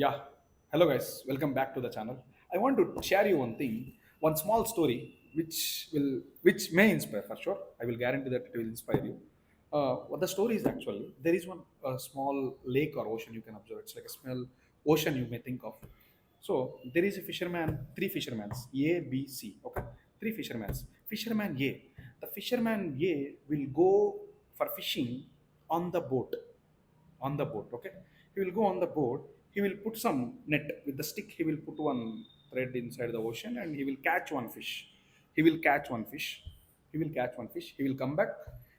Yeah. Hello guys. Welcome back to the channel. I want to share you one thing, one small story which may inspire for sure. I will guarantee that it will inspire you. What the story is actually there is one small lake or ocean you can observe. It's like a small ocean you may think of. So there is a fisherman, three fishermen, A, B, C. Okay, three fishermen. Fisherman A. The fisherman A will go for fishing on the boat okay. He will go on the boat. He will put some net with the stick. He will put one thread inside the ocean and he will catch one fish. he will catch one fish he will catch one fish. He will come back.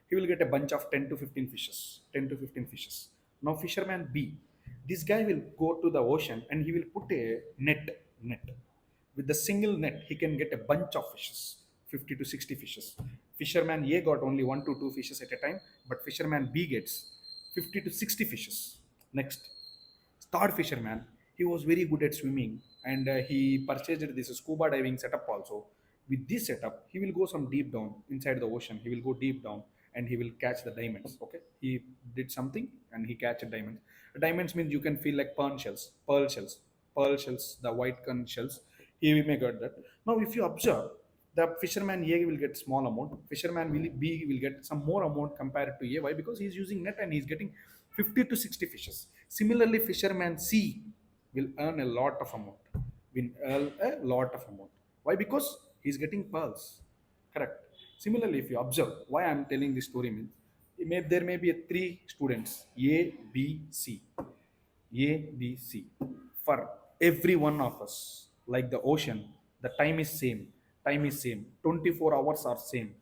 He will get a bunch of 10 to 15 fishes. 10 to 15 fishes. Now fisherman B, this guy will go to the ocean and he will put a net. With the single net he can get a bunch of fishes, 50 to 60 fishes. Fisherman A got only 1 to 2 fishes at a time, but fisherman B gets 50 to 60 fishes. Next, third fisherman, he was very good at swimming and he purchased this scuba diving setup also. With this setup he will go some deep down inside the ocean. He will go deep down and he will catch the diamonds. Okay, he did something and he catch a diamond. Diamonds means you can feel like pearl shells, the white corn shells. He may get that. Now if you observe, the fisherman A will get small amount, fisherman B will get some more amount compared to A. Why? Because he's using net and he's getting 50 to 60 fishes. Similarly, fisherman C will earn a lot of amount. Will earn a lot of amount. Why? Because he's getting pearls. Correct. Similarly, if you observe, why I'm telling this story means there may be a three students A, B, C. A, B, C. For every one of us, like the ocean, the time is same. Time is same. 24 hours are same.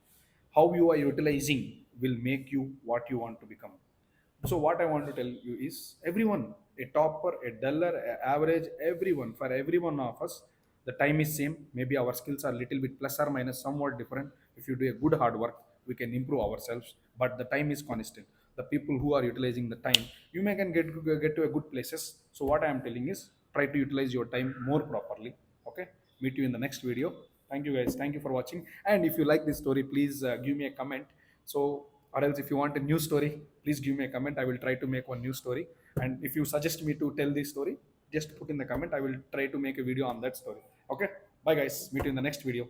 How you are utilizing will make you what you want to become. So what I want to tell you is everyone, a topper, a duller, a average, everyone, for every one of us, the time is same. Maybe our skills are little bit plus or minus somewhat different. If you do a good hard work, we can improve ourselves, but the time is constant. The people who are utilizing the time, you may can get to a good places. So what I am telling is try to utilize your time more properly. Okay, meet you in the next video. Thank you guys. Thank you for watching. And if you like this story, please give me a comment. So, or else if you want a new story, please give me a comment. I will try to make one new story. And if you suggest me to tell this story, just put in the comment. I will try to make a video on that story. Okay, bye guys, meet you in the next video.